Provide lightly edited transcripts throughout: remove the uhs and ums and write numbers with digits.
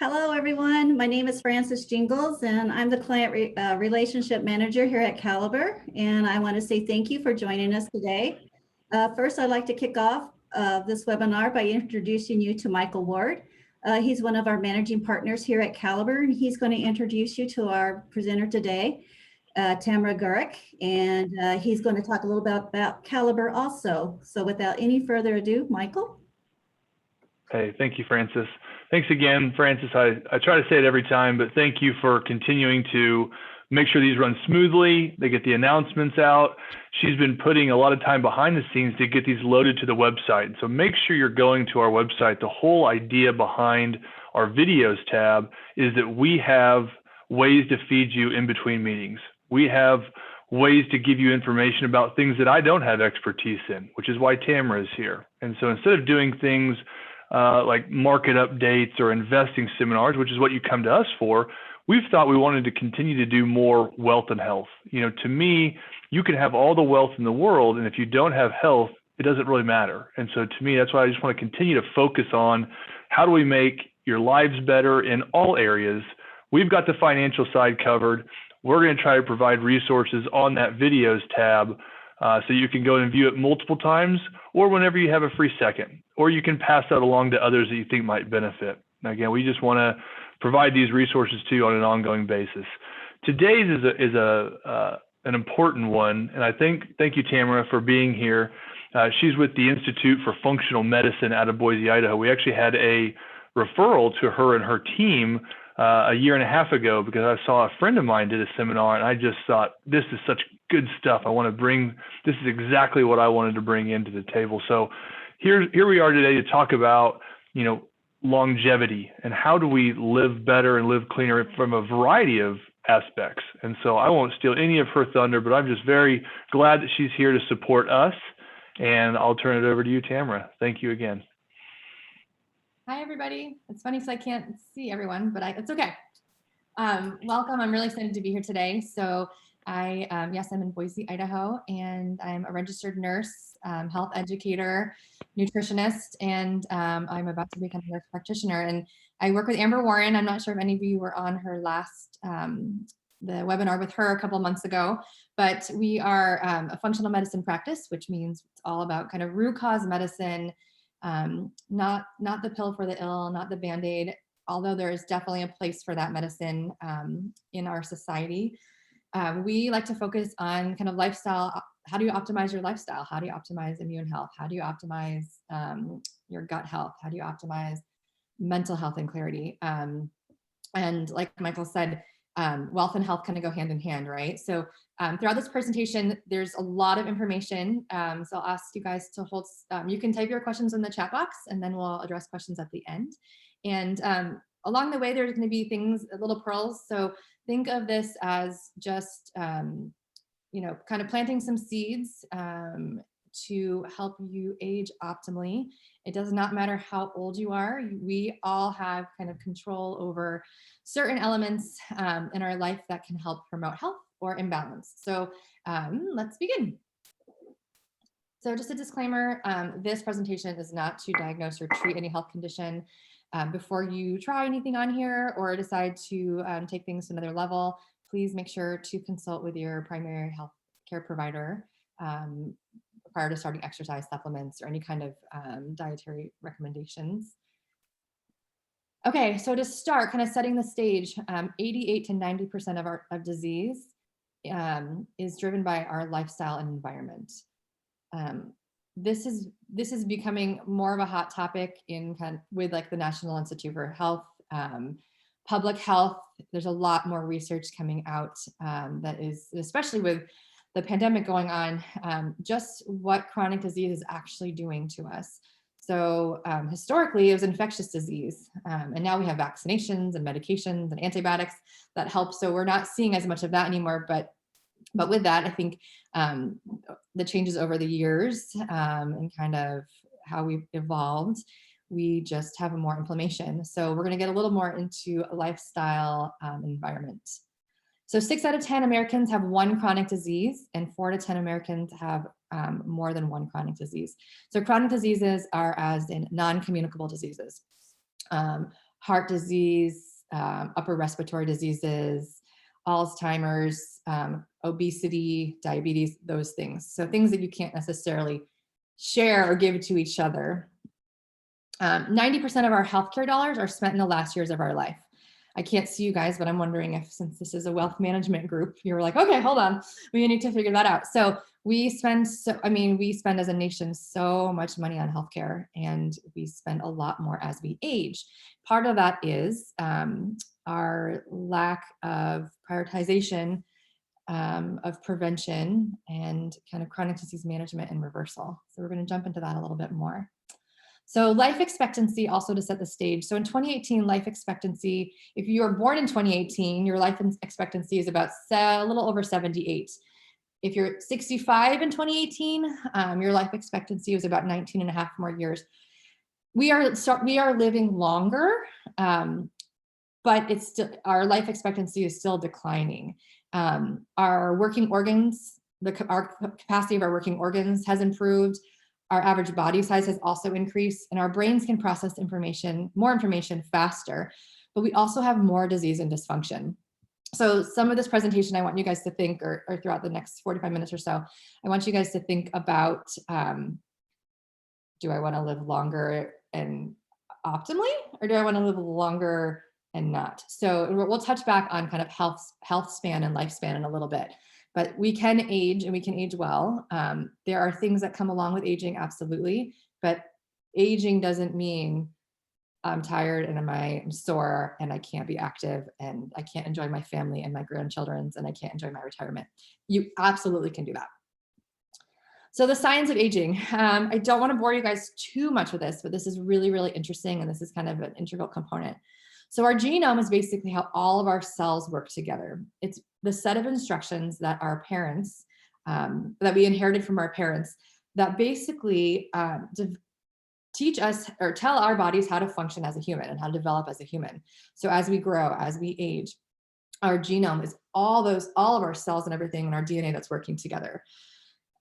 Hello, everyone. My name is Frances Jingles, and I'm the Relationship Manager here at Caliber. And I want to say thank you for joining us today. First, I'd like to kick off this webinar by introducing you to Michael Ward. He's one of our managing partners here at Caliber, and he's going to introduce you to our presenter today, Tamara Gurek, and he's going to talk a little bit about Caliber also. So without any further ado, Michael. Hey, thank you, Frances. Thanks again, Frances. I try to say it every time, but thank you for continuing to make sure these run smoothly. They get the announcements out. She's been putting a lot of time behind the scenes to get these loaded to the website. So make sure you're going to our website. The whole idea behind our videos tab is that we have ways to feed you in between meetings. We have ways to give you information about things that I don't have expertise in, which is why Tamara is here. And so instead of doing things like market updates or investing seminars, which is what you come to us for, we've thought we wanted to continue to do more wealth and health. You know, to me, you can have all the wealth in the world, and if you don't have health, it doesn't really matter. And so to me, that's why I just want to continue to focus on how do we make your lives better in all areas. We've got the financial side covered. We're going to try to provide resources on that videos tab so you can go and view it multiple times or whenever you have a free second, or you can pass that along to others that you think might benefit. And again, we just want to provide these resources to you on an ongoing basis. Today's is an important one, and I thank you, Tamara, for being here. She's with the Institute for Functional Medicine out of Boise, Idaho. We actually had a referral to her and her team a year and a half ago because I saw a friend of mine did a seminar, and I just thought, this is such good stuff. This is exactly what I wanted to bring into the table. So here we are today to talk about, you know, longevity and how do we live better and live cleaner from a variety of aspects. And so I won't steal any of her thunder, but I'm just very glad that she's here to support us. And I'll turn it over to you, Tamara. Thank you again. Hi, everybody. It's funny because I can't see everyone, but it's okay. Welcome. I'm really excited to be here today. So yes, I'm in Boise, Idaho, and I'm a registered nurse, health educator, nutritionist, and I'm about to become a nurse practitioner. And I work with Amber Warren. I'm not sure if any of you were on her last, the webinar with her a couple months ago, but we are a functional medicine practice, which means it's all about kind of root cause medicine, not the pill for the ill, not the Band-Aid, although there is definitely a place for that medicine in our society. We like to focus on kind of lifestyle. How do you optimize your lifestyle? How do you optimize immune health? How do you optimize your gut health? How do you optimize mental health and clarity? And like Michael said, wealth and health kind of go hand in hand, right? So throughout this presentation, there's a lot of information. So I'll ask you guys to hold, you can type your questions in the chat box and then we'll address questions at the end. And along the way, there's going to be things, little pearls. So think of this as just, you know, kind of planting some seeds to help you age optimally. It does not matter how old you are. We all have kind of control over certain elements in our life that can help promote health or imbalance. So let's begin. So just a disclaimer, this presentation is not to diagnose or treat any health condition. Before you try anything on here or decide to take things to another level, please make sure to consult with your primary health care provider prior to starting exercise supplements or any kind of dietary recommendations. Okay, so to start, kind of setting the stage, 88 to 90% of disease is driven by our lifestyle and environment. This is becoming more of a hot topic in with like the National Institute for Health, public health. There's a lot more research coming out that is, especially with the pandemic going on, just what chronic disease is actually doing to us. So historically, it was infectious disease, and now we have vaccinations and medications and antibiotics that help. So we're not seeing as much of that anymore, but with that, I think the changes over the years and kind of how we've evolved, we just have more inflammation. So we're going to get a little more into a lifestyle environment. So 6 out of 10 Americans have one chronic disease, and 4 to 10 Americans have more than one chronic disease. So chronic diseases are as in non-communicable diseases. heart disease, upper respiratory diseases, Alzheimer's, obesity, diabetes, those things. So things that you can't necessarily share or give to each other. 90% of our healthcare dollars are spent in the last years of our life. I can't see you guys, but I'm wondering if, since this is a wealth management group, you're like, okay, hold on, we need to figure that out. So we spend as a nation so much money on healthcare, and we spend a lot more as we age. Part of that is our lack of prioritization of prevention and kind of chronic disease management and reversal. So we're going to jump into that a little bit more. So life expectancy, also to set the stage. So in 2018, life expectancy, if you were born in 2018, your life expectancy is about a little over 78. If you're 65 in 2018, your life expectancy was about 19 and a half more years. We are living longer, but it's still, our life expectancy is still declining. Our working organs, our capacity of our working organs has improved. Our average body size has also increased, and our brains can process more information faster, but we also have more disease and dysfunction. So some of this presentation, I want you guys to think, or throughout the next 45 minutes or so, I want you guys to think about, do I want to live longer and optimally, or do I want to live longer and not? So we'll touch back on kind of health span and lifespan in a little bit. But we can age, and we can age well. There are things that come along with aging, absolutely. But aging doesn't mean I'm tired and I'm sore and I can't be active and I can't enjoy my family and my grandchildren's and I can't enjoy my retirement. You absolutely can do that. So the signs of aging. I don't want to bore you guys too much with this, but this is really, really interesting. And this is kind of an integral component. So our genome is basically how all of our cells work together. It's the set of instructions that our parents, that we inherited from our parents, that basically teach us or tell our bodies how to function as a human and how to develop as a human. So as we grow, as we age, our genome is all of our cells and everything in our DNA that's working together.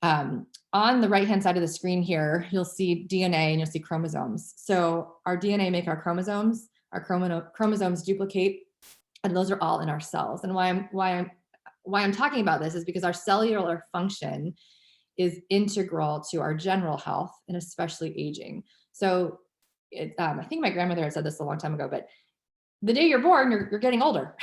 On the right-hand side of the screen here, you'll see DNA and you'll see chromosomes. So our DNA make our chromosomes. Our chromosomes duplicate, and those are all in our cells. And why I'm talking about this is because our cellular function is integral to our general health and especially aging. So I think my grandmother had said this a long time ago, but the day you're born, you're getting older.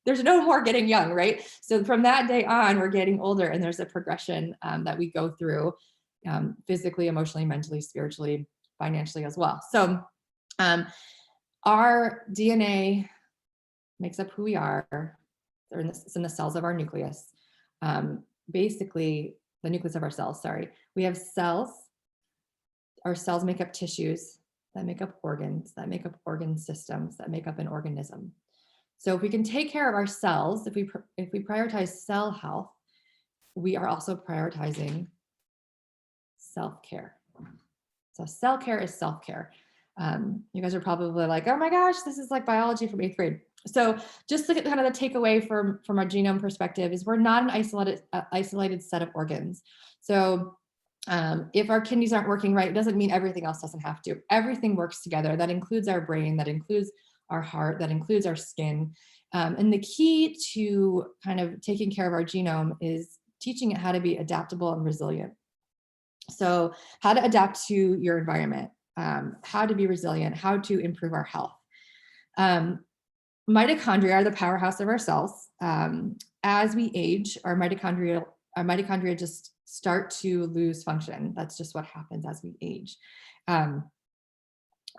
There's no more getting young, right? So from that day on, we're getting older, and there's a progression that we go through physically, emotionally, mentally, spiritually, financially as well. So our DNA makes up who we are. It's in the cells of our nucleus. Basically, the nucleus of our cells, sorry. We have cells. Our cells make up tissues that make up organs, that make up organ systems, that make up an organism. So if we can take care of our cells, if we prioritize cell health, we are also prioritizing self-care. So self-care is self-care. You guys are probably like, oh my gosh, this is like biology from 8th grade. So just look at kind of the takeaway from our genome perspective is we're not an isolated set of organs. So if our kidneys aren't working right, it doesn't mean everything else doesn't have to. Everything works together. That includes our brain, that includes our heart, that includes our skin. And the key to kind of taking care of our genome is teaching it how to be adaptable and resilient. So how to adapt to your environment, how to be resilient, how to improve our health. Mitochondria are the powerhouse of our cells. As we age, our mitochondria just start to lose function. That's just what happens as we age.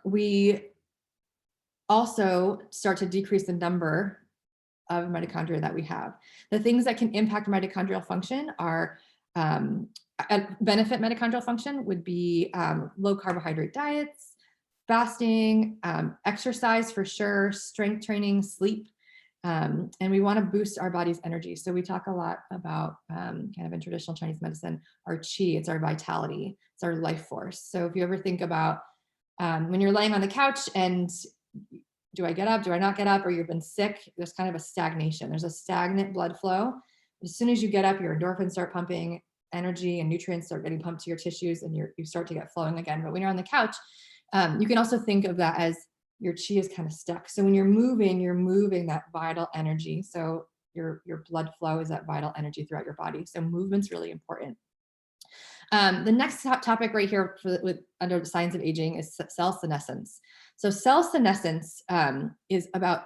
We also start to decrease the number of mitochondria that we have. The things that can impact mitochondrial function are benefit mitochondrial function would be low carbohydrate diets, fasting, exercise for sure, strength training, sleep, and we want to boost our body's energy. So we talk a lot about kind of in traditional Chinese medicine, our qi, it's our vitality, it's our life force. So if you ever think about when you're laying on the couch and do I get up, do I not get up, or you've been sick, there's kind of a stagnation. There's a stagnant blood flow. As soon as you get up, your endorphins start pumping, energy and nutrients start getting pumped to your tissues, and you start to get flowing again. But when you're on the couch, you can also think of that as your chi is kind of stuck. So when you're moving that vital energy. So your blood flow is that vital energy throughout your body. So movement's really important. The next topic right here under the signs of aging is cell senescence. So cell senescence is about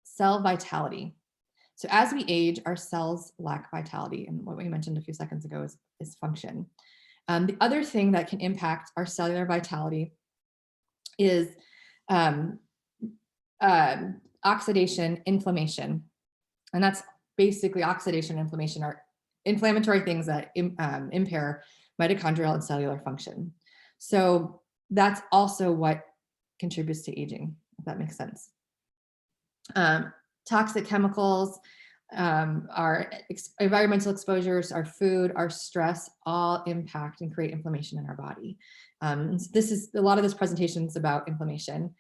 cell vitality. So as we age, our cells lack vitality. And what we mentioned a few seconds ago is function. The other thing that can impact our cellular vitality is oxidation, inflammation. And that's basically oxidation, inflammation are inflammatory things that impair mitochondrial and cellular function. So that's also what contributes to aging, if that makes sense. Toxic chemicals, our environmental exposures, our food, our stress, all impact and create inflammation in our body. This is a lot of this presentation is about inflammation,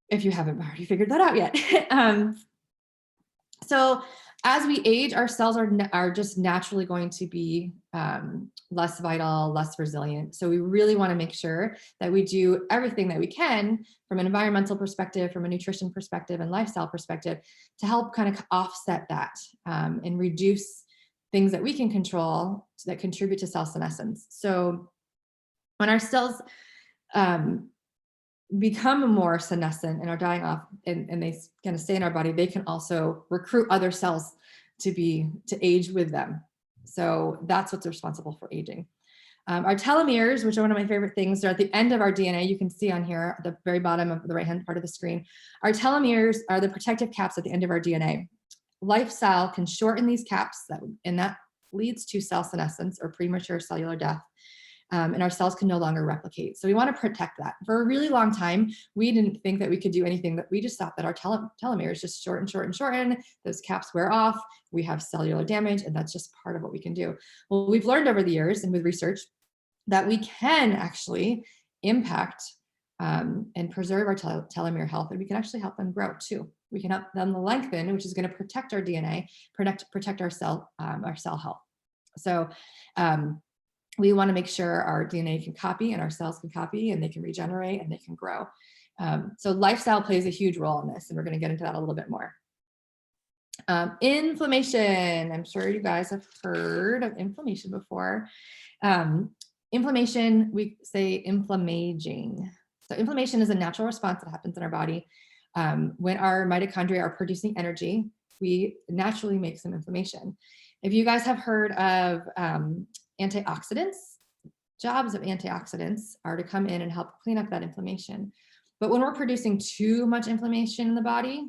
if you haven't already figured that out yet. So as we age, our cells are just naturally going to be less vital, less resilient. So we really want to make sure that we do everything that we can from an environmental perspective, from a nutrition perspective and lifestyle perspective to help kind of offset that and reduce things that we can control that contribute to cell senescence. So when our cells become more senescent and are dying off and they kind of stay in our body, they can also recruit other cells to age with them. So that's what's responsible for aging. Our telomeres, which are one of my favorite things, are at the end of our DNA. You can see on here at the very bottom of the right-hand part of the screen. Our telomeres are the protective caps at the end of our DNA. Lifestyle can shorten these caps, and that leads to cell senescence or premature cellular death. And our cells can no longer replicate. So we want to protect that. For a really long time, we didn't think that we could do anything, that we just thought that our telomeres just shorten. Those caps wear off. We have cellular damage, and that's just part of what we can do. Well, we've learned over the years and with research that we can actually impact and preserve our telomere health, and we can actually help them grow too. We can help them lengthen, which is going to protect our DNA, protect our cell health. So we want to make sure our DNA can copy and our cells can copy and they can regenerate and they can grow. So lifestyle plays a huge role in this, and we're going to get into that a little bit more. Inflammation. I'm sure you guys have heard of inflammation before. Inflammation, we say inflammaging. So inflammation is a natural response that happens in our body. When our mitochondria are producing energy, we naturally make some inflammation. If you guys have heard of antioxidants, jobs of antioxidants are to come in and help clean up that inflammation. But when we're producing too much inflammation in the body,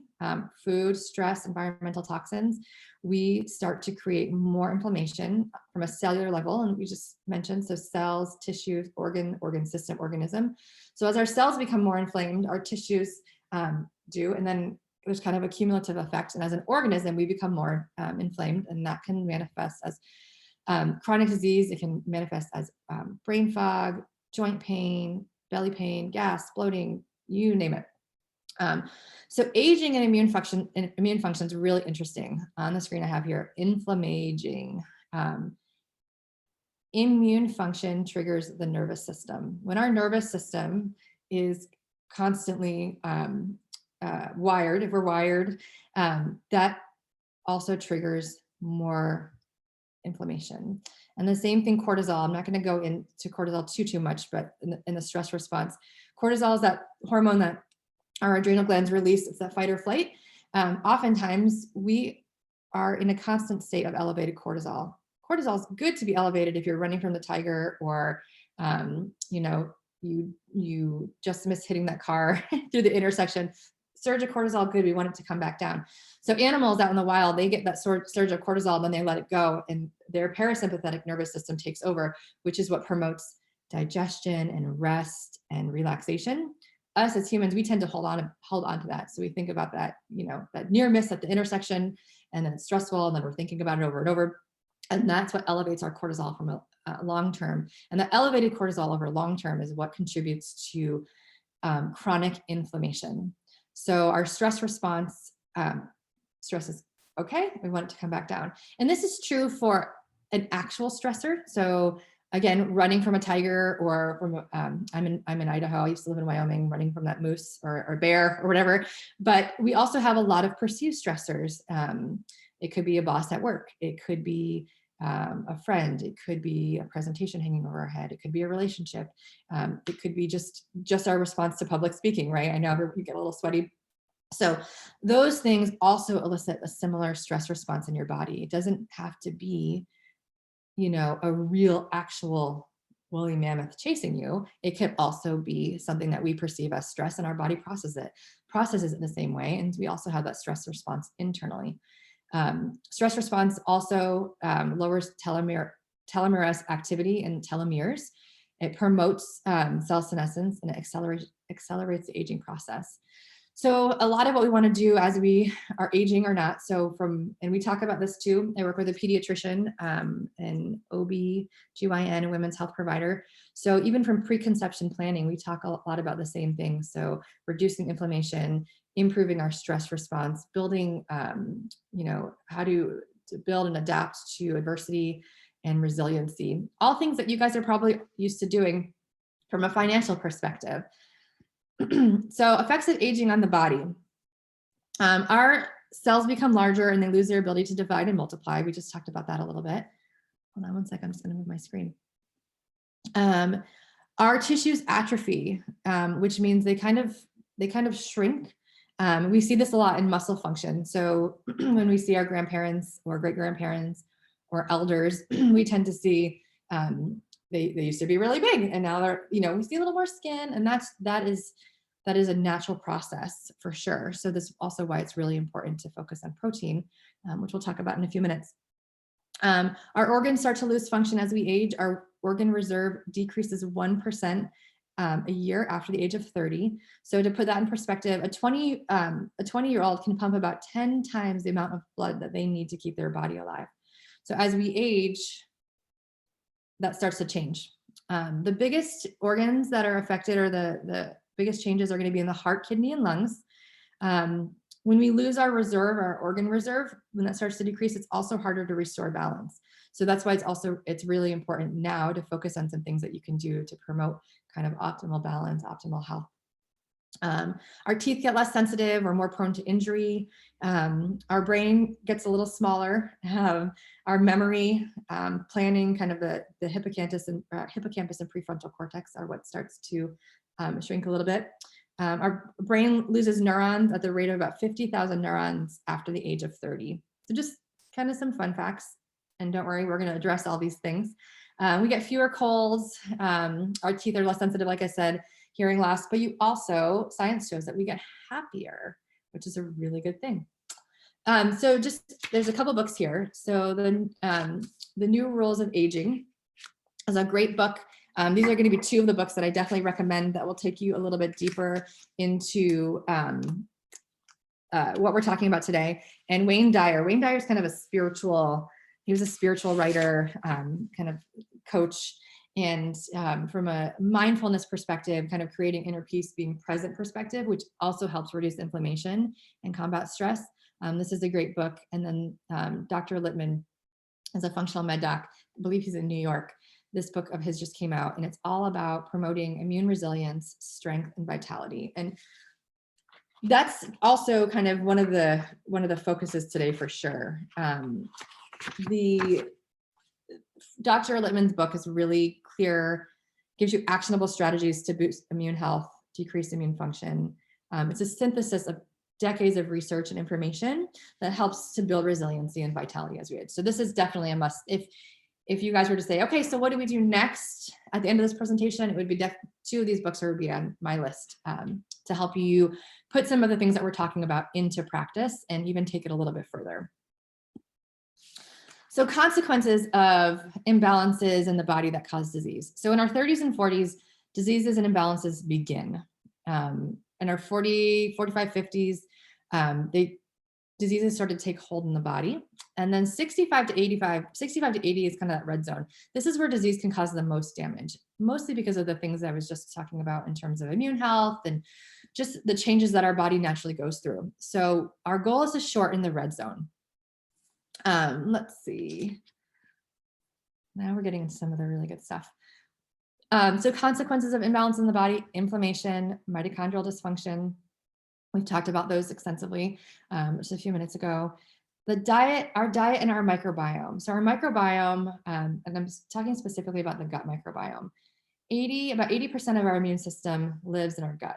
food, stress, environmental toxins, we start to create more inflammation from a cellular level. And we just mentioned, so cells, tissues, organ system, organism. So as our cells become more inflamed, our tissues do, and then there's kind of a cumulative effect. And as an organism, we become more inflamed, and that can manifest as chronic disease. It can manifest as brain fog, joint pain, belly pain, gas, bloating, you name it. So aging and immune function is really interesting. On the screen I have here, inflammaging. Immune function triggers the nervous system. When our nervous system is constantly wired, if we're wired, that also triggers more inflammation. And the same thing, cortisol. I'm not going to go into cortisol too much, but in the stress response, cortisol is that hormone that our adrenal glands release. It's that fight or flight. Oftentimes we are in a constant state of elevated cortisol. Cortisol is good to be elevated if you're running from the tiger, or you just missed hitting that car through the intersection. Surge of cortisol, good. We want it to come back down. So animals out in the wild, they get that surge of cortisol, then they let it go, and their parasympathetic nervous system takes over, which is what promotes digestion and rest and relaxation. Us as humans, we tend to hold on to that. So we think about that, that near miss at the intersection, and then it's stressful, and then we're thinking about it over and over. And that's what elevates our cortisol from a long term. And the elevated cortisol over long term is what contributes to chronic inflammation. So our stress response, stress is okay, we want it to come back down. And this is true for an actual stressor. So Again, running from a tiger or from, I'm in Idaho. I used to live in Wyoming, running from that moose or bear or whatever. But we also have a lot of perceived stressors. It could be a boss at work. It could be a friend. It could be a presentation hanging over our head. It could be a relationship. It could be just our response to public speaking, right? I know we get a little sweaty. So those things also elicit a similar stress response in your body. It doesn't have to be, a real actual woolly mammoth chasing you. It could also be something that we perceive as stress, and our body processes it the same way. And we also have that stress response internally. Stress response also lowers telomerase activity in telomeres. It promotes cell senescence, and it accelerates the aging process. So a lot of what we want to do as we are aging or not. And we talk about this too. I work with a pediatrician, an OB/GYN, a women's health provider. So even from preconception planning, we talk a lot about the same thing. So reducing inflammation, improving our stress response, building, how to build and adapt to adversity and resiliency. All things that you guys are probably used to doing from a financial perspective. So effects of aging on the body. Our cells become larger and they lose their ability to divide and multiply. We just talked about that a little bit. Hold on one second, I'm just gonna move my screen. Our tissues atrophy, which means they kind of shrink. We see this a lot in muscle function. So when we see our grandparents or great-grandparents or elders, we tend to see they used to be really big, and now they're, we see a little more skin, and that is a natural process for sure. So this is also why it's really important to focus on protein, which we'll talk about in a few minutes. Our organs start to lose function as we age. Our organ reserve decreases 1% a year after the age of 30. So to put that in perspective, a 20-year-old can pump about 10 times the amount of blood that they need to keep their body alive. So as we age, that starts to change. The biggest organs that are affected, or the biggest changes, are going to be in the heart, kidney, and lungs. When we lose our reserve, our organ reserve, when that starts to decrease, it's also harder to restore balance. So that's why it's really important now to focus on some things that you can do to promote kind of optimal balance, optimal health. Our teeth get less sensitive or more prone to injury. Our brain gets a little smaller. Our memory, planning, kind of the hippocampus and prefrontal cortex are what starts to shrink a little bit. Our brain loses neurons at the rate of about 50,000 neurons after the age of 30. So just kind of some fun facts. And don't worry, we're going to address all these things. We get fewer colds. Our teeth are less sensitive, like I said, hearing loss, but science shows that we get happier, which is a really good thing. So there's a couple books here. So the New Rules of Aging is a great book. These are going to be two of the books that I definitely recommend that will take you a little bit deeper into what we're talking about today. And Wayne Dyer is kind of he was a spiritual writer, kind of coach, and from a mindfulness perspective, kind of creating inner peace, being present perspective, which also helps reduce inflammation and combat stress. This is a great book. And then Dr. Littman is a functional med doc. I believe he's in New York. This book of his just came out, and it's all about promoting immune resilience, strength, and vitality. And that's also kind of one of the focuses today for sure. The Dr. Littman's book is really clear, gives you actionable strategies to boost immune health, decrease immune function. It's a synthesis of decades of research and information that helps to build resiliency and vitality as we age. So this is definitely a must. If you guys were to say, okay, so what do we do next at the end of this presentation, it would be two of these books would be on my list to help you put some of the things that we're talking about into practice and even take it a little bit further. So consequences of imbalances in the body that cause disease. So in our 30s and 40s, diseases and imbalances begin. In our 40, 45, 50s, diseases start to take hold in the body. And then 65 to 80 is kind of that red zone. This is where disease can cause the most damage, mostly because of the things I was just talking about in terms of immune health and just the changes that our body naturally goes through. So our goal is to shorten the red zone. Let's see. Now we're getting into some of the really good stuff. So consequences of imbalance in the body: inflammation, mitochondrial dysfunction. We've talked about those extensively just a few minutes ago. The diet, our diet and our microbiome. So our microbiome, and I'm talking specifically about the gut microbiome. About 80% of our immune system lives in our gut.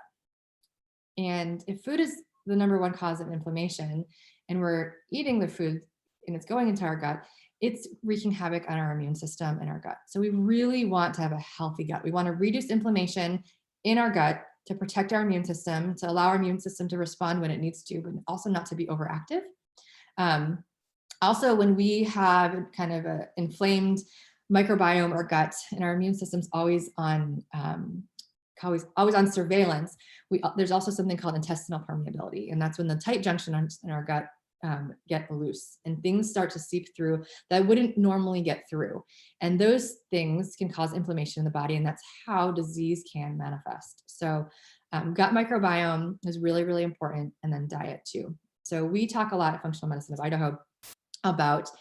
And if food is the number one cause of inflammation, and we're eating the food and it's going into our gut, it's wreaking havoc on our immune system and our gut. So we really want to have a healthy gut. We want to reduce inflammation in our gut to protect our immune system, to allow our immune system to respond when it needs to, but also not to be overactive. Also, when we have kind of an inflamed microbiome or gut, and our immune system's always on surveillance, there's also something called intestinal permeability, and that's when the tight junction in our gut get loose and things start to seep through that wouldn't normally get through. And those things can cause inflammation in the body, and that's how disease can manifest. So gut microbiome is really, really important, and then diet too. So we talk a lot at Functional Medicine of Idaho about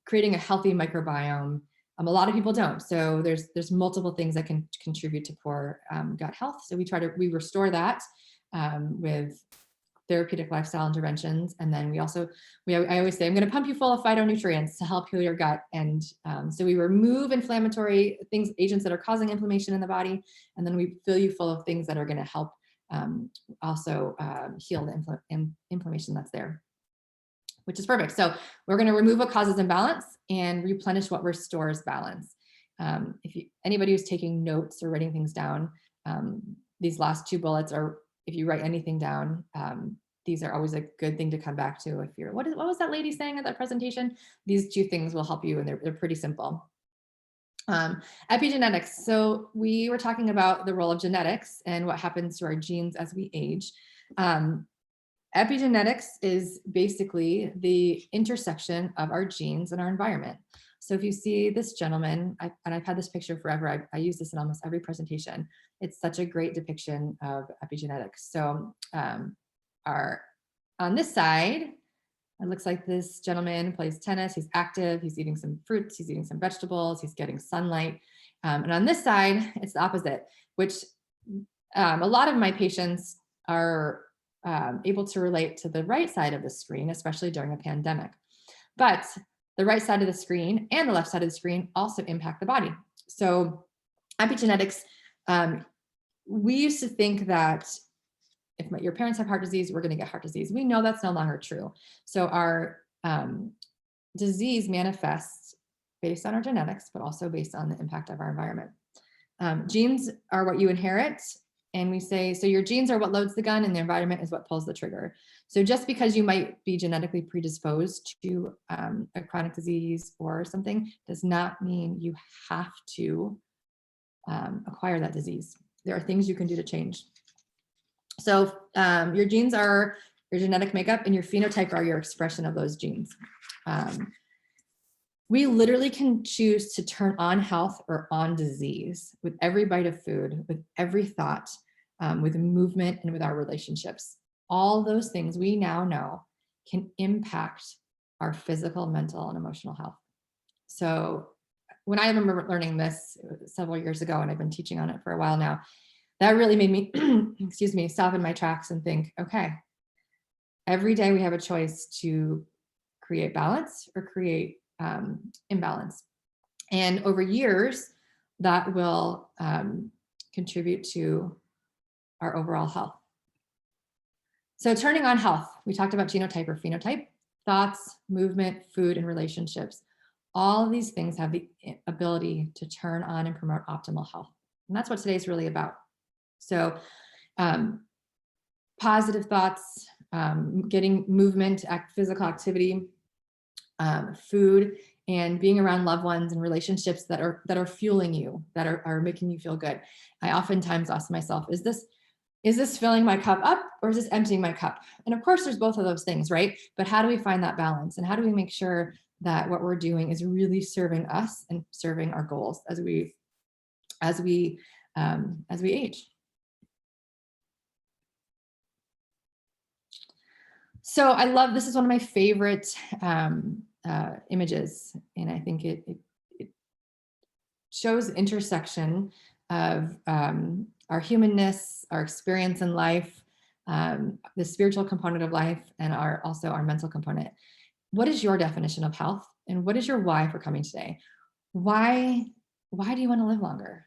creating a healthy microbiome. A lot of people don't. So there's multiple things that can contribute to poor gut health. So we restore that with therapeutic lifestyle interventions. And then I always say, I'm going to pump you full of phytonutrients to help heal your gut. And so we remove inflammatory things, agents that are causing inflammation in the body. And then we fill you full of things that are going to help also heal the inflammation that's there, which is perfect. So we're going to remove what causes imbalance and replenish what restores balance. Anybody who's taking notes or writing things down, these last two bullets are, if you write anything down, these are always a good thing to come back to. If you're, what was that lady saying at that presentation? These two things will help you, and they're pretty simple. Epigenetics. So we were talking about the role of genetics and what happens to our genes as we age. Epigenetics is basically the intersection of our genes and our environment. So if you see this gentleman, and I've had this picture forever, I use this in almost every presentation. It's such a great depiction of epigenetics. So on this side, it looks like this gentleman plays tennis, he's active, he's eating some fruits, he's eating some vegetables, he's getting sunlight. And on this side, it's the opposite, which a lot of my patients are able to relate to the right side of the screen, especially during a pandemic. But the right side of the screen and the left side of the screen also impact the body. So epigenetics, we used to think that if your parents have heart disease, we're going to get heart disease. We know that's no longer true. So our disease manifests based on our genetics, but also based on the impact of our environment. Genes are what you inherit. And we say, so your genes are what loads the gun and the environment is what pulls the trigger. So just because you might be genetically predisposed to a chronic disease or something does not mean you have to acquire that disease. There are things you can do to change. So your genes are your genetic makeup, and your phenotype are your expression of those genes. We literally can choose to turn on health or on disease with every bite of food, with every thought, with movement, and with our relationships. All those things we now know can impact our physical, mental, and emotional health. So when I remember learning this several years ago, and I've been teaching on it for a while now, that really made me, excuse me, stop in my tracks and think, okay, every day we have a choice to create balance or create imbalance. And over years, that will contribute to our overall health. So turning on health, we talked about genotype or phenotype, thoughts, movement, food, and relationships. All of these things have the ability to turn on and promote optimal health. And that's what today's really about. So positive thoughts, getting movement, physical activity, food, and being around loved ones and relationships that are fueling you, that are making you feel good. I oftentimes ask myself, is this filling my cup up or is this emptying my cup? And of course, there's both of those things, right? But how do we find that balance? And how do we make sure that what we're doing is really serving us and serving our goals as we age? So I love, this is one of my favorite images, and I think it shows the intersection of our humanness, our experience in life, the spiritual component of life, and also our mental component. What is your definition of health? And what is your why for coming today? Why do you want to live longer?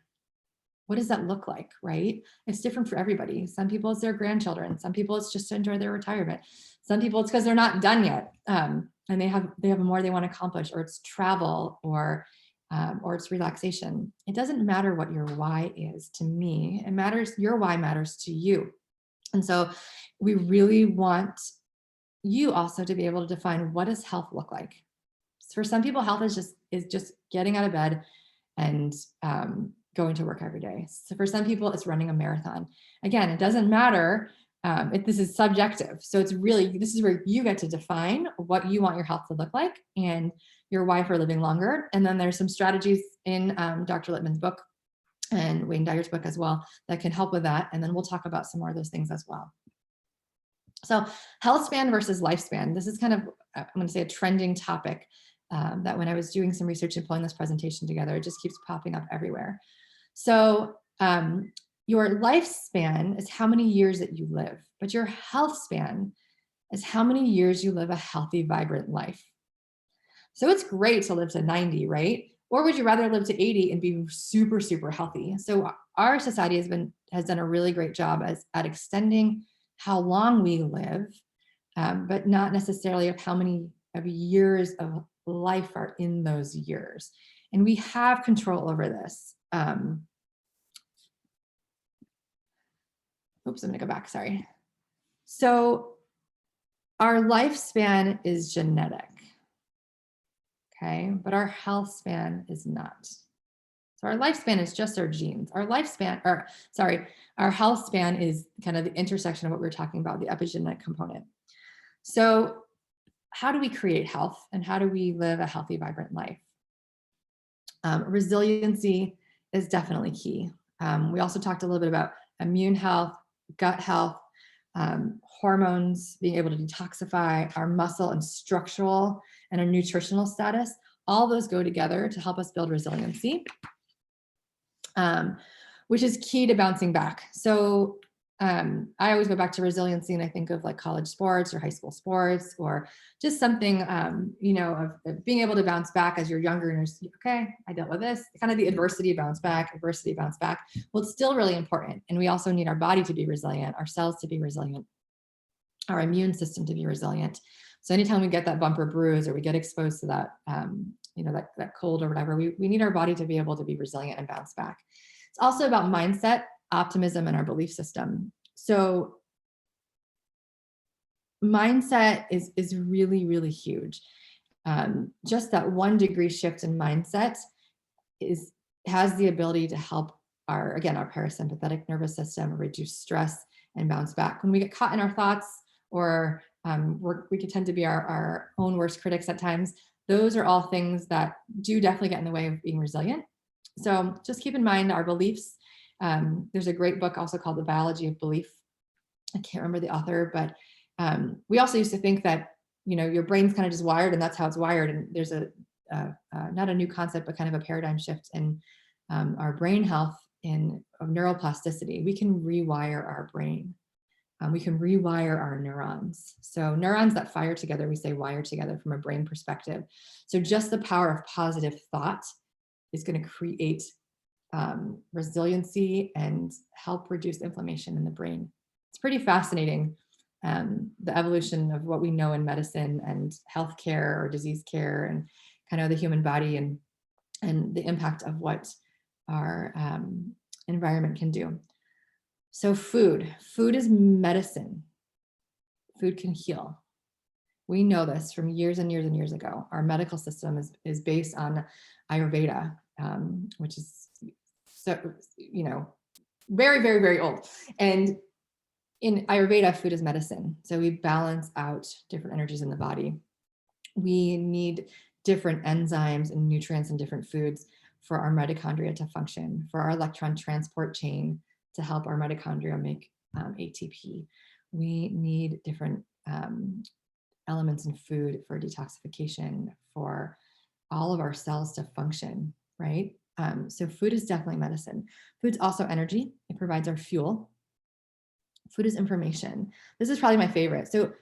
What does that look like, right? It's different for everybody. Some people it's their grandchildren. Some people it's just to enjoy their retirement. Some people it's because they're not done yet. And they have more they want to accomplish, or it's travel, or it's relaxation. It doesn't matter what your why is to me. It matters, your why matters to you. And so we really want you also to be able to define, what does health look like? For some people, health is just getting out of bed and going to work every day. So for some people, it's running a marathon. Again, it doesn't matter if this is subjective. So it's really, this is where you get to define what you want your health to look like and your why for living longer. And then there's some strategies in Dr. Littman's book and Wayne Dyer's book as well that can help with that. And then we'll talk about some more of those things as well. So health span versus lifespan. This is kind of, I'm going to say, a trending topic that when I was doing some research and pulling this presentation together, it just keeps popping up everywhere. So your lifespan is how many years that you live, but your health span is how many years you live a healthy, vibrant life. So it's great to live to 90, right? Or would you rather live to 80 and be super, super healthy? So our society has done a really great job at extending how long we live, but not necessarily of how many of years of life are in those years. And we have control over this. Oops, I'm gonna go back, sorry. So our lifespan is genetic, okay? But our health span is not. So our lifespan is just our genes. Our health span is kind of the intersection of what we're talking about, the epigenetic component. So how do we create health and how do we live a healthy, vibrant life? Resiliency is definitely key. We also talked a little bit about immune health, gut health, hormones, being able to detoxify, our muscle and structural and our nutritional status. All those go together to help us build resiliency, which is key to bouncing back. So I always go back to resiliency and I think of like college sports or high school sports or just something, of being able to bounce back as you're younger and you're, okay, I dealt with this, kind of the adversity bounce back. Well, it's still really important. And we also need our body to be resilient, our cells to be resilient, our immune system to be resilient. So anytime we get that bumper bruise or we get exposed to that, that cold or whatever, we need our body to be able to be resilient and bounce back. It's also about mindset, optimism, and our belief system. So mindset is really, really huge. Just that 1 degree shift in mindset has the ability to help our parasympathetic nervous system reduce stress and bounce back. When we get caught in our thoughts or we could tend to be our own worst critics at times, those are all things that do definitely get in the way of being resilient. So just keep in mind our beliefs. There's a great book also called The Biology of Belief. I can't remember the author, but we also used to think that, your brain's kind of just wired and that's how it's wired. And there's not a new concept, but kind of a paradigm shift in our brain health of neuroplasticity. We can rewire our brain. We can rewire our neurons. So neurons that fire together, we say wire together from a brain perspective. So just the power of positive thought is going to create resiliency and help reduce inflammation in the brain. It's pretty fascinating, the evolution of what we know in medicine and healthcare or disease care and kind of the human body and the impact of what our environment can do. So food is medicine. Food can heal. We know this from years and years and years ago. Our medical system is based on Ayurveda, which is so, very, very, very old. And in Ayurveda, food is medicine. So we balance out different energies in the body. We need different enzymes and nutrients in different foods for our mitochondria to function, for our electron transport chain to help our mitochondria make ATP. We need different elements in food for detoxification, for all of our cells to function, right? So food is definitely medicine. Food's also energy. It provides our fuel. Food is information. This is probably my favorite. So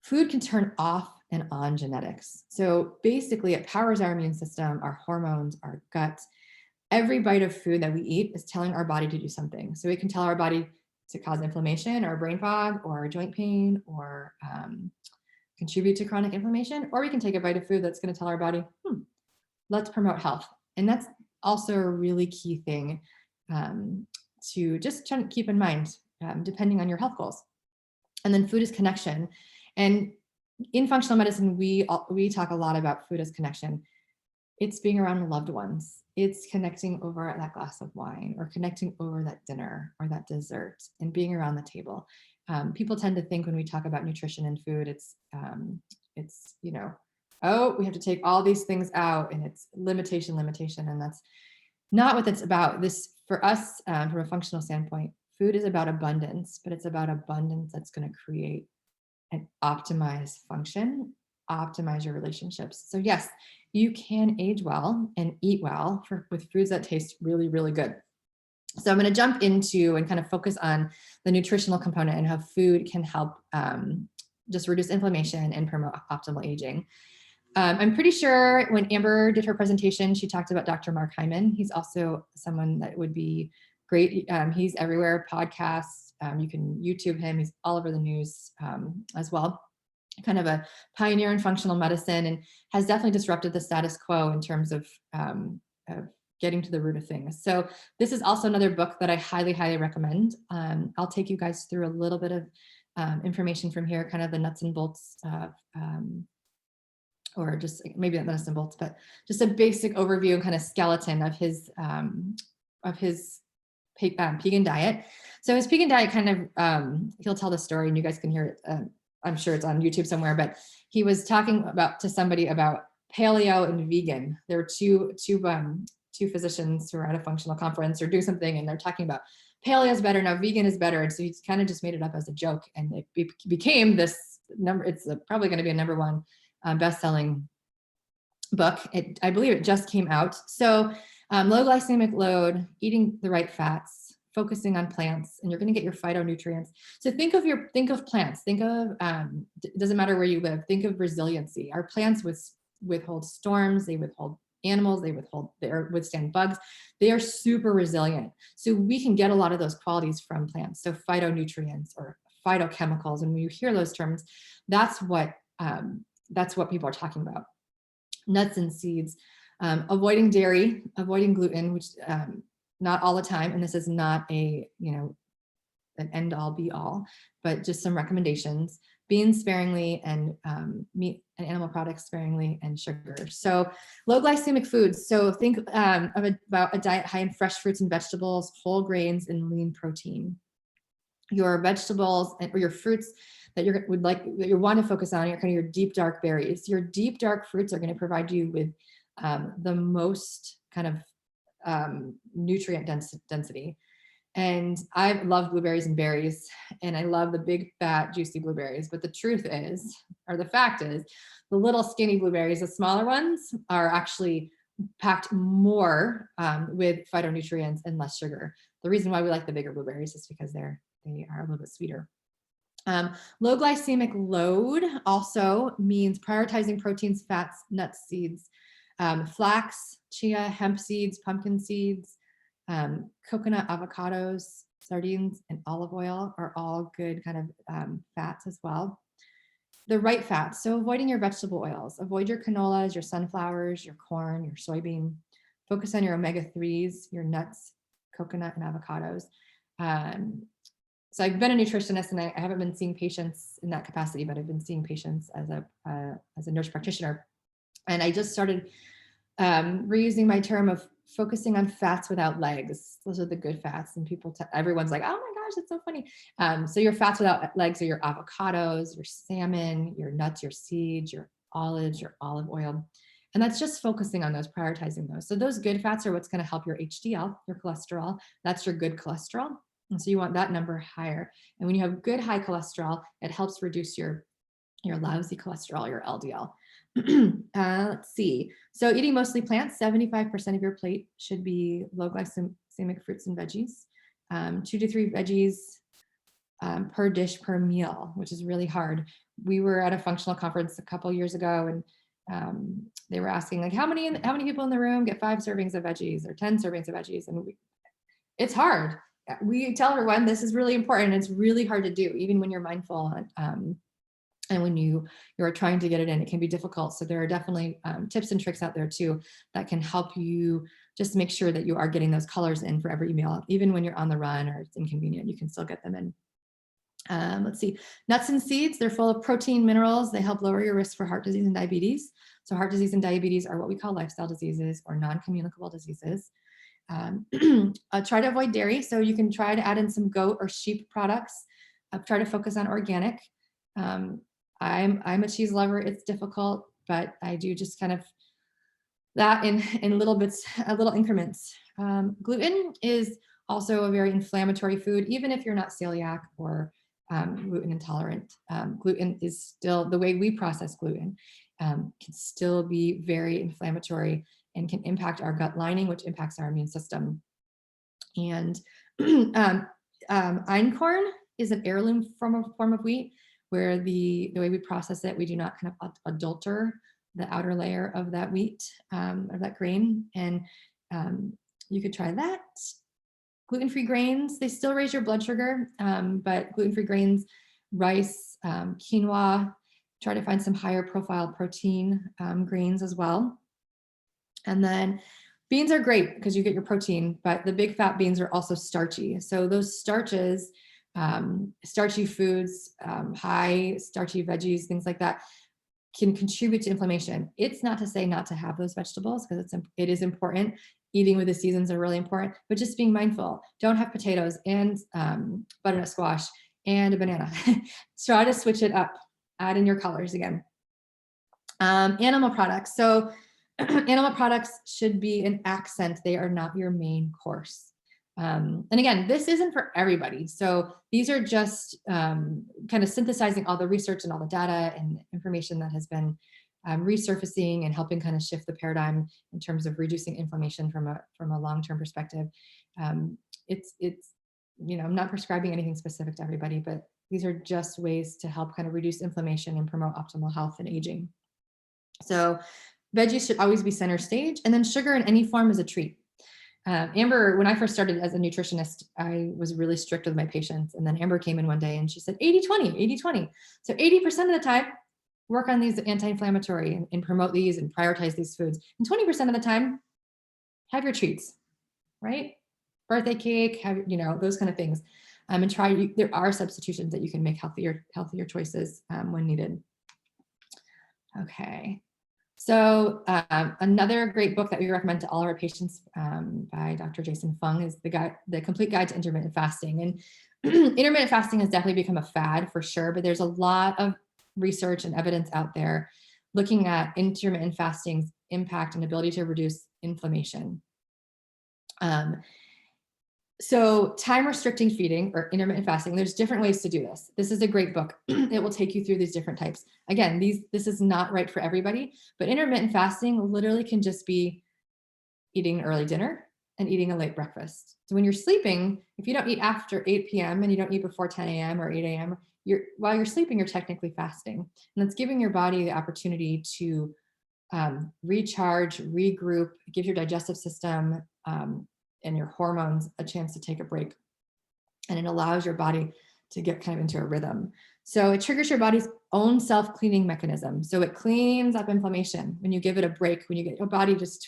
food can turn off and on genetics. So basically it powers our immune system, our hormones, our gut. Every bite of food that we eat is telling our body to do something. So it can tell our body to cause inflammation or brain fog or joint pain or contribute to chronic inflammation, or we can take a bite of food that's going to tell our body, let's promote health. And that's also a really key thing to just try to keep in mind, depending on your health goals. And then food is connection. And in functional medicine, we talk a lot about food as connection. It's being around loved ones. It's connecting over that glass of wine or connecting over that dinner or that dessert and being around the table. People tend to think when we talk about nutrition and food, it's oh, we have to take all these things out and it's limitation. And that's not what that's about. This, for us, from a functional standpoint, food is about abundance, but it's about abundance that's going to create and optimize function, optimize your relationships. So yes, you can age well and eat well with foods that taste really, really good. So I'm going to jump into and kind of focus on the nutritional component and how food can help just reduce inflammation and promote optimal aging. I'm pretty sure when Amber did her presentation, she talked about Dr. Mark Hyman. He's also someone that would be great. He's everywhere, podcasts. You can YouTube him. He's all over the news as well. Kind of a pioneer in functional medicine and has definitely disrupted the status quo in terms of getting to the root of things. So this is also another book that I highly, highly recommend. I'll take you guys through a little bit of information from here, kind of the nuts and bolts or just maybe not nuts and bolts, but just a basic overview and kind of skeleton of his Pegan diet. So his Pegan diet kind of, he'll tell the story and you guys can hear it. I'm sure it's on YouTube somewhere, but he was talking to somebody about paleo and vegan. There were two physicians who were at a functional conference or do something, and they're talking about paleo is better now, vegan is better. And so he kind of just made it up as a joke, and it became this number. It's probably going to be a #1 best-selling book. I believe it just came out. So low glycemic load, eating the right fats, focusing on plants, and you're going to get your phytonutrients. So think of plants. Think of it doesn't matter where you live. Think of resiliency. Our plants withhold storms. They withhold animals. They withstand bugs. They are super resilient. So we can get a lot of those qualities from plants. So phytonutrients or phytochemicals. And when you hear those terms, that's what people are talking about. Nuts and seeds, avoiding dairy, avoiding gluten, which not all the time. And this is not an end all be all, but just some recommendations. Beans sparingly and meat and animal products sparingly and sugar. So low glycemic foods. So think about a diet high in fresh fruits and vegetables, whole grains, and lean protein. Your vegetables or your fruits that you want to focus on are kind of your deep dark berries. Your deep dark fruits are going to provide you with the most kind of nutrient density. And I love blueberries and berries, and I love the big fat juicy blueberries. But the truth is, or the fact is, the little skinny blueberries, the smaller ones, are actually packed more with phytonutrients and less sugar. The reason why we like the bigger blueberries is because they are a little bit sweeter. Low glycemic load also means prioritizing proteins, fats, nuts, seeds, flax, chia, hemp seeds, pumpkin seeds, coconut, avocados, sardines, and olive oil are all good kind of fats as well. The right fats, so avoiding your vegetable oils. Avoid your canolas, your sunflowers, your corn, your soybean. Focus on your omega-3s, your nuts, coconut, and avocados. So I've been a nutritionist, and I haven't been seeing patients in that capacity, but I've been seeing patients as a nurse practitioner. And I just started reusing my term of focusing on fats without legs. Those are the good fats. And everyone's like, oh my gosh, that's so funny. So your fats without legs are your avocados, your salmon, your nuts, your seeds, your olives, your olive oil. And that's just focusing on those, prioritizing those. So those good fats are what's going to help your HDL, your cholesterol. That's your good cholesterol. And so you want that number higher. And when you have good high cholesterol, it helps reduce your lousy cholesterol, your LDL. Let's see. So eating mostly plants, 75% of your plate should be low glycemic fruits and veggies. 2 to 3 veggies per dish per meal, which is really hard. We were at a functional conference a couple years ago, and they were asking like, how many people in the room get 5 servings of veggies or 10 servings of veggies? And it's hard. We tell everyone this is really important. It's really hard to do, even when you're mindful. And when you're trying to get it in, it can be difficult. So there are definitely tips and tricks out there too that can help you just make sure that you are getting those colors in for every meal. Even when you're on the run or it's inconvenient, you can still get them in. Let's see, nuts and seeds, they're full of protein, minerals. They help lower your risk for heart disease and diabetes. So heart disease and diabetes are what we call lifestyle diseases or non-communicable diseases. Try to avoid dairy. So you can try to add in some goat or sheep products. Try to focus on organic. I'm a cheese lover. It's difficult, but I do just kind of that in little bits, little increments. Gluten is also a very inflammatory food, even if you're not celiac or gluten intolerant. Gluten is still, the way we process gluten can still be very inflammatory and can impact our gut lining, which impacts our immune system. And einkorn is an heirloom form of wheat, where the way we process it, we do not kind of adulter the outer layer of that wheat, of that grain. And you could try that. Gluten-free grains, they still raise your blood sugar, but gluten-free grains, rice, quinoa, try to find some higher profile protein grains as well. And then beans are great because you get your protein, but the big fat beans are also starchy. So those starches, starchy foods, high starchy veggies, things like that can contribute to inflammation. It's not to say not to have those vegetables, because it is important. Eating with the seasons are really important, but just being mindful. Don't have potatoes and butternut squash and a banana. Try to switch it up. Add in your colors again. Animal products. So animal products should be an accent. They are not your main course. And again, this isn't for everybody. So these are just kind of synthesizing all the research and all the data and information that has been resurfacing and helping kind of shift the paradigm in terms of reducing inflammation from a long-term perspective. It's I'm not prescribing anything specific to everybody, but these are just ways to help kind of reduce inflammation and promote optimal health and aging. So veggies should always be center stage, and then sugar in any form is a treat. Amber, when I first started as a nutritionist, I was really strict with my patients. And then Amber came in one day and she said, 80-20, 80-20. So 80% of the time, work on these anti-inflammatory and promote these and prioritize these foods. And 20% of the time, have your treats, right? Birthday cake, have, those kind of things. And there are substitutions that you can make healthier choices when needed. Okay. So another great book that we recommend to all of our patients by Dr. Jason Fung is The Complete Guide to Intermittent Fasting. And intermittent fasting has definitely become a fad for sure, but there's a lot of research and evidence out there looking at intermittent fasting's impact and ability to reduce inflammation. So time restricting feeding or intermittent fasting, there's different ways to do this. This is a great book. It will take you through these different types. Again, this is not right for everybody, but intermittent fasting literally can just be eating an early dinner and eating a late breakfast. So when you're sleeping, if you don't eat after 8 p.m. and you don't eat before 10 a.m. or 8 a.m., while you're sleeping, you're technically fasting. And that's giving your body the opportunity to recharge, regroup, give your digestive system and your hormones a chance to take a break. And it allows your body to get kind of into a rhythm. So it triggers your body's own self-cleaning mechanism. So it cleans up inflammation when you give it a break, when you get your body just,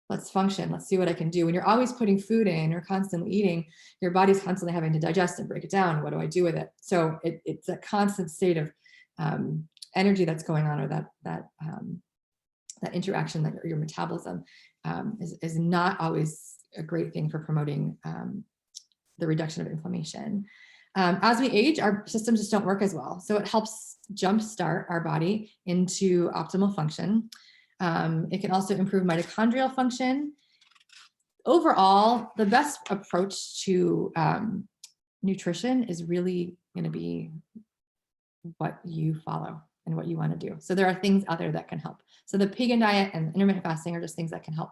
let's function, let's see what I can do. When you're always putting food in or constantly eating, your body's constantly having to digest and break it down. What do I do with it? So it's a constant state of energy that's going on, or that interaction, that your metabolism is not always a great thing for promoting the reduction of inflammation. As we age, our systems just don't work as well. So it helps jumpstart our body into optimal function. It can also improve mitochondrial function. Overall, the best approach to nutrition is really going to be what you follow. and what you want to do. So there are things out there that can help. So the Pagan diet and intermittent fasting are just things that can help.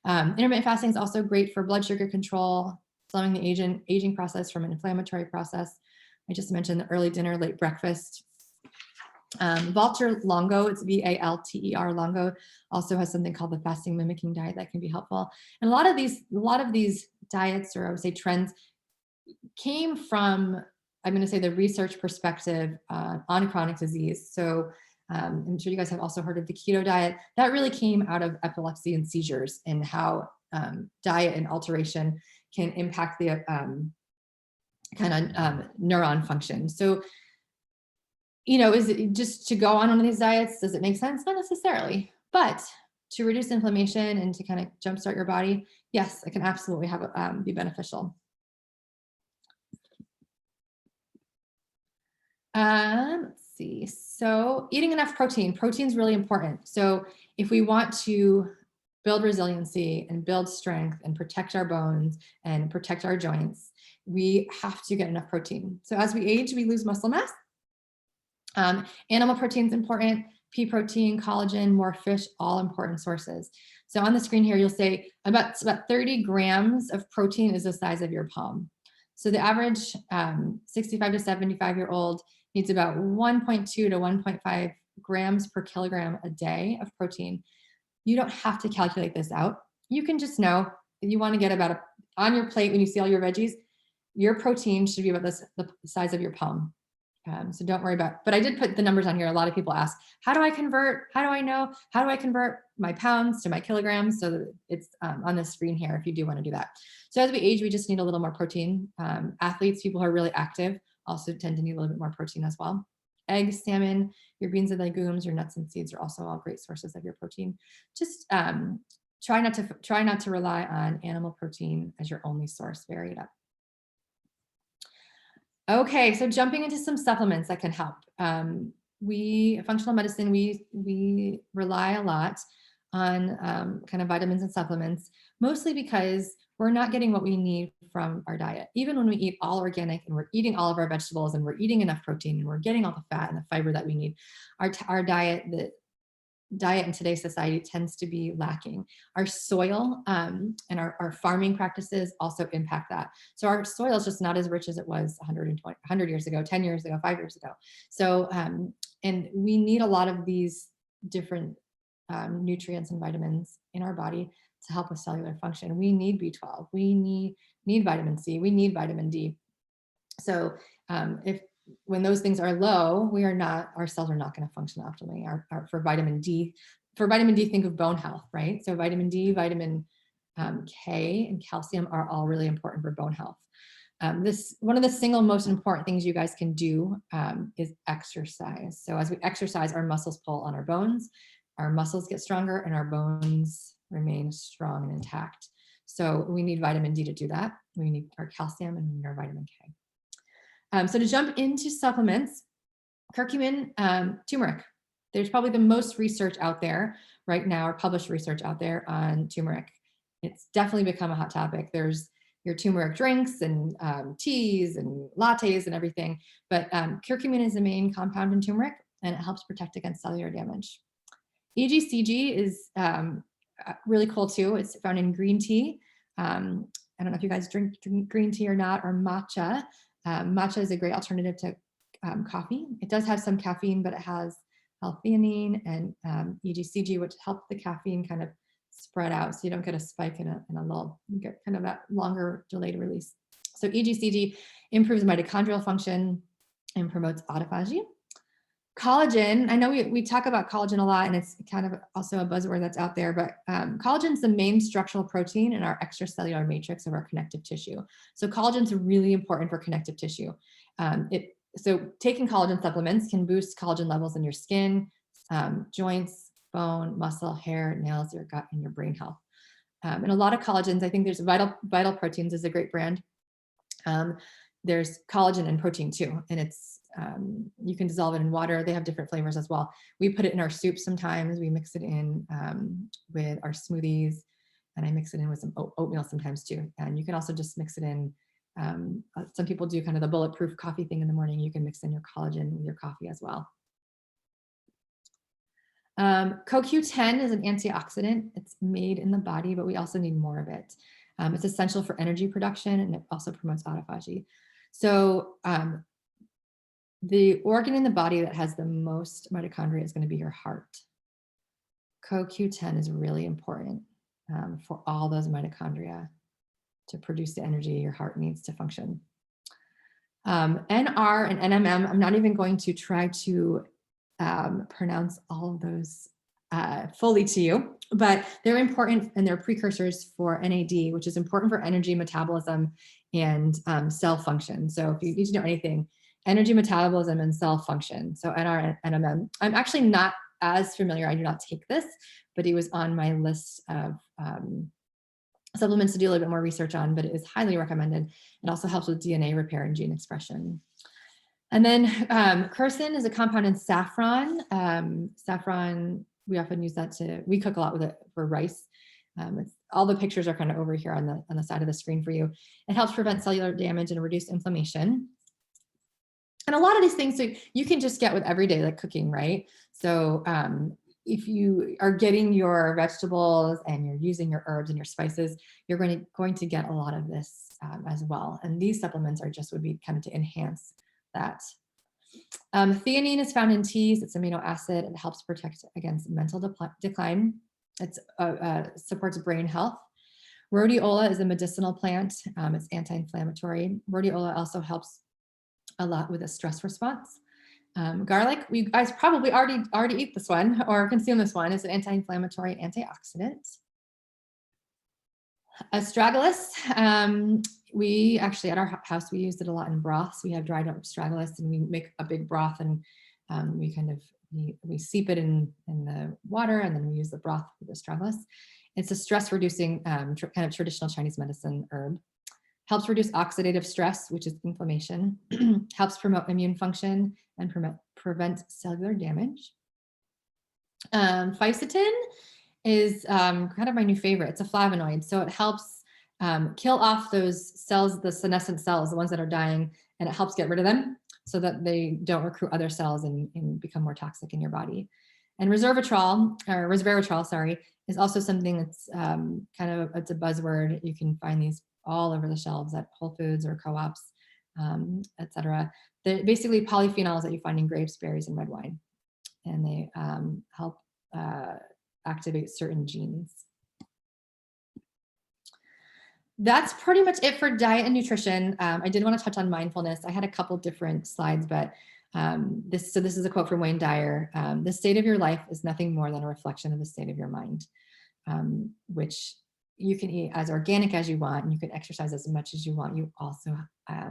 Intermittent fasting is also great for blood sugar control, slowing the aging process from an inflammatory process. I just mentioned the early dinner, late breakfast. Valter Longo, it's Valter Longo, also has something called the fasting mimicking diet that can be helpful. And a lot of these diets, or I would say trends, came from, I'm going to say, the research perspective on chronic disease. So I'm sure you guys have also heard of the keto diet. That really came out of epilepsy and seizures, and how diet and alteration can impact the neuron function. So, is it just to go on one of these diets, does it make sense? Not necessarily, but to reduce inflammation and to kind of jumpstart your body, yes, it can absolutely be beneficial. Let's see. So eating enough protein is really important. So if we want to build resiliency and build strength and protect our bones and protect our joints, we have to get enough protein. So as we age, we lose muscle mass. Animal protein is important. Pea protein, collagen, more fish, all important sources. So on the screen here, you'll say about 30 grams of protein is the size of your palm. So the average 65 to 75-year-old needs about 1.2 to 1.5 grams per kilogram a day of protein. You don't have to calculate this out. You can just know that you want to get about on your plate when you see all your veggies, your protein should be about the size of your palm. So don't worry about, but I did put the numbers on here. A lot of people ask, how do I convert? How do I know? How do I convert my pounds to my kilograms? So that it's on the screen here if you do want to do that. So as we age, we just need a little more protein. Athletes, people who are really active, also tend to need a little bit more protein as well. Eggs, salmon, your beans and legumes, your nuts and seeds are also all great sources of your protein. Just try not to rely on animal protein as your only source. Vary it up. Okay, so jumping into some supplements that can help. Functional medicine, we rely a lot on kind of vitamins and supplements, mostly because we're not getting what we need from our diet. Even when we eat all organic and we're eating all of our vegetables and we're eating enough protein and we're getting all the fat and the fiber that we need, our diet in today's society tends to be lacking. Our soil and our farming practices also impact that. So our soil is just not as rich as it was 100 years ago, 10 years ago, 5 years ago. So, and we need a lot of these different nutrients and vitamins in our body to help with cellular function. We need B12, we need vitamin C, we need vitamin D. So when those things are low, our cells are not going to function optimally. For vitamin D, think of bone health, right? So vitamin D, vitamin K, and calcium are all really important for bone health. One of the single most important things you guys can do is exercise. So as we exercise, our muscles pull on our bones, our muscles get stronger, and our bones remain strong and intact. So we need vitamin D to do that. We need our calcium and we need our vitamin K. So to jump into supplements, curcumin, turmeric. There's probably the most research out there right now, or published research out there on turmeric. It's definitely become a hot topic. There's your turmeric drinks and teas and lattes and everything, but curcumin is the main compound in turmeric, and it helps protect against cellular damage. EGCG is really cool too. It's found in green tea. I don't know if you guys drink green tea or not, or matcha. Matcha is a great alternative to coffee. It does have some caffeine, but it has L-theanine and EGCG, which help the caffeine kind of spread out, so you don't get a spike and a lull. You get kind of that longer delayed release. So EGCG improves mitochondrial function and promotes autophagy. Collagen, I know we talk about collagen a lot, and it's kind of also a buzzword that's out there, but collagen is the main structural protein in our extracellular matrix of our connective tissue. So collagen is really important for connective tissue. So taking collagen supplements can boost collagen levels in your skin, joints, bone, muscle, hair, nails, your gut, and your brain health. And a lot of collagens, I think there's Vital Proteins is a great brand. There's collagen and protein too, and it's you can dissolve it in water. They have different flavors as well. We put it in our soup sometimes. We mix it in with our smoothies, and I mix it in with some oatmeal sometimes too. And you can also just mix it in. Some people do kind of the bulletproof coffee thing in the morning. You can mix in your collagen with your coffee as well. CoQ10 is an antioxidant. It's made in the body, but we also need more of it. It's essential for energy production, and it also promotes autophagy. So the organ in the body that has the most mitochondria is going to be your heart. CoQ10 is really important for all those mitochondria to produce the energy your heart needs to function. NR and NMM, I'm not even going to try to pronounce all of those fully to you, but they're important, and they're precursors for NAD, which is important for energy metabolism and cell function. So if you need to know anything, energy metabolism and cell function. So NR and NMM. I'm actually not as familiar. I do not take this, but it was on my list of supplements to do a little bit more research on, but it is highly recommended. It also helps with DNA repair and gene expression. And then quercetin is a compound in saffron. Saffron, we often use that we cook a lot with it for rice. All the pictures are kind of over here on the side of the screen for you. It helps prevent cellular damage and reduce inflammation. And a lot of these things, so you can just get with everyday, like cooking, right? So if you are getting your vegetables and you're using your herbs and your spices, you're going to get a lot of this as well. And these supplements would be kind of to enhance that. Theanine is found in teas. It's amino acid. It helps protect against mental decline. It supports brain health. Rhodiola is a medicinal plant. It's anti-inflammatory. Rhodiola also helps a lot with a stress response. Garlic, you guys probably already eat this one or consume this one. It's an anti-inflammatory antioxidant. Astragalus, we actually at our house, we used it a lot in broths. We have dried up astragalus, and we make a big broth, and we steep it in the water, and then we use the broth with astragalus. It's a stress reducing kind of traditional Chinese medicine herb. Helps reduce oxidative stress, which is inflammation. Helps promote immune function and prevent cellular damage. Fisetin is kind of my new favorite. It's a flavonoid, so it helps kill off those cells, the senescent cells, the ones that are dying, and it helps get rid of them so that they don't recruit other cells and become more toxic in your body. And resveratrol, sorry, is also something that's it's a buzzword. You can find these all over the shelves at Whole Foods or co-ops, etc. They're basically polyphenols that you find in grapes, berries, and red wine, and they help activate certain genes. That's pretty much it for diet and nutrition. I did want to touch on mindfulness. I had a couple different slides, but this is a quote from Wayne Dyer. The state of your life is nothing more than a reflection of the state of your mind, which you can eat as organic as you want, and you can exercise as much as you want. You also,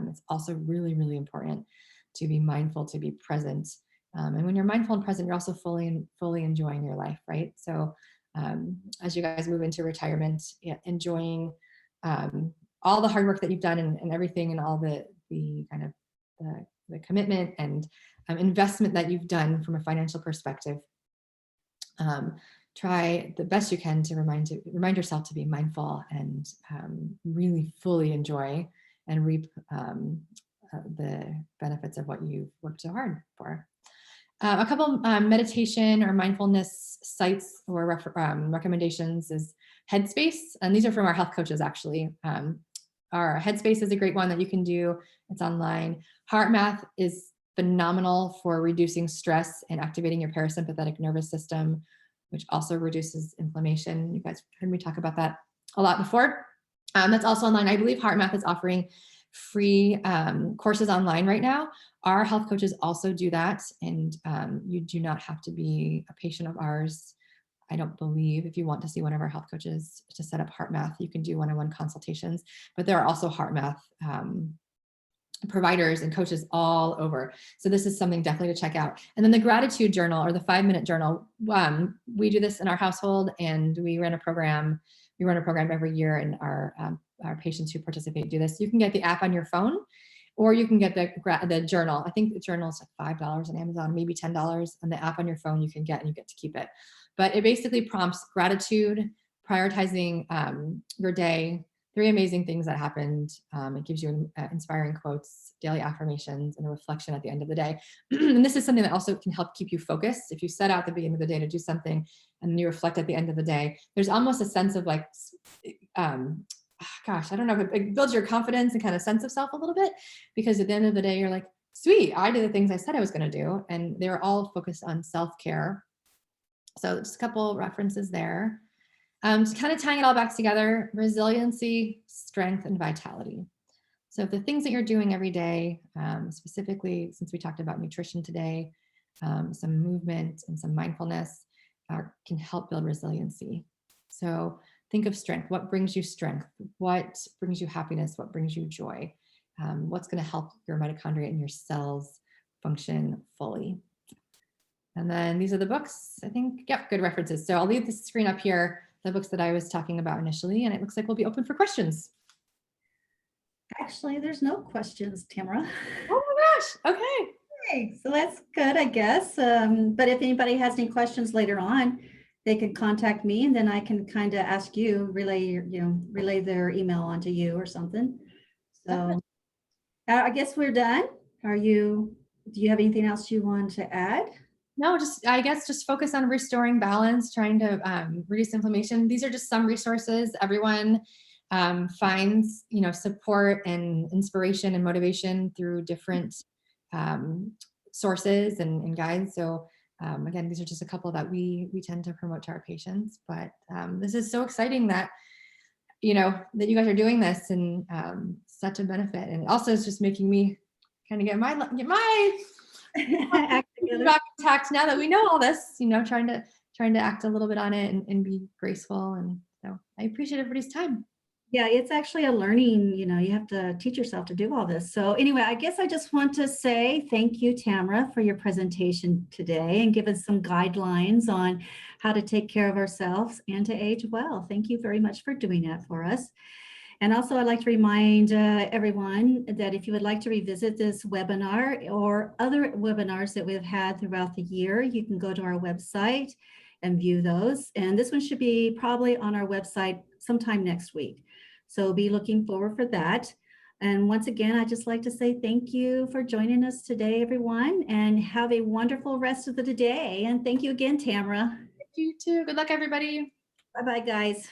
it's also really, really important to be mindful, to be present. And when you're mindful and present, you're also fully enjoying your life, right? So as you guys move into retirement, enjoying all the hard work that you've done and everything, and all the kind of the commitment and investment that you've done from a financial perspective. Try the best you can to remind yourself to be mindful and really fully enjoy and reap the benefits of what you've worked so hard for. A couple meditation or mindfulness sites or recommendations is Headspace, and these are from our health coaches actually. Our Headspace is a great one that you can do. It's online. HeartMath is phenomenal for reducing stress and activating your parasympathetic nervous system, which also reduces inflammation. You guys heard me talk about that a lot before. That's also online. I believe HeartMath is offering free courses online right now. Our health coaches also do that, and you do not have to be a patient of ours. I don't believe if you want to see one of our health coaches to set up HeartMath, you can do one-on-one consultations, but there are also HeartMath providers and coaches all over. So this is something definitely to check out. And then the gratitude journal or the 5-minute journal. We do this in our household, and we run a program. We run a program every year, and our patients who participate do this. You can get the app on your phone, or you can get the journal. I think the journal is like $5 on Amazon, maybe $10, and the app on your phone you can get, and you get to keep it. But it basically prompts gratitude, prioritizing your day, 3 amazing things that happened. It gives you inspiring quotes, daily affirmations, and a reflection at the end of the day. And this is something that also can help keep you focused. If you set out at the beginning of the day to do something and then you reflect at the end of the day, there's almost a sense of like, gosh, I don't know if it builds your confidence and kind of sense of self a little bit, because at the end of the day, you're like, sweet, I did the things I said I was going to do. And they're all focused on self-care. So just a couple references there. Just kind of tying it all back together: resiliency, strength, and vitality. So the things that you're doing every day, specifically since we talked about nutrition today, some movement and some mindfulness can help build resiliency. So think of strength. What brings you strength? What brings you happiness? What brings you joy? What's going to help your mitochondria and your cells function fully? And then these are the books, I think. Yep, good references. So I'll leave the screen up here, the books that I was talking about initially, and it looks like we'll be open for questions. Actually, there's no questions, Tamara. Oh my gosh, okay. Okay, so that's good, I guess. But if anybody has any questions later on, they can contact me, and then I can kind of ask you, relay their email onto you or something. So I guess we're done. Do you have anything else you want to add? No, I guess just focus on restoring balance, trying to reduce inflammation. These are just some resources. Everyone finds, support and inspiration and motivation through different sources and guides. So again, these are just a couple that we tend to promote to our patients. But this is so exciting that that you guys are doing this, and such a benefit. And also, it's just making me kind of get my back intact now that we know all this. Trying to act a little bit on it and be graceful. And so I appreciate everybody's time. Yeah, it's actually a learning, you have to teach yourself to do all this. So anyway, I guess I just want to say thank you, Tamara, for your presentation today and give us some guidelines on how to take care of ourselves and to age well. Thank you very much for doing that for us. And also, I'd like to remind everyone that if you would like to revisit this webinar or other webinars that we've had throughout the year, you can go to our website and view those. And this one should be probably on our website sometime next week. So be looking forward for that. And once again, I'd just like to say thank you for joining us today, everyone, and have a wonderful rest of the day. And thank you again, Tamara. Thank you too. Good luck, everybody. Bye-bye, guys.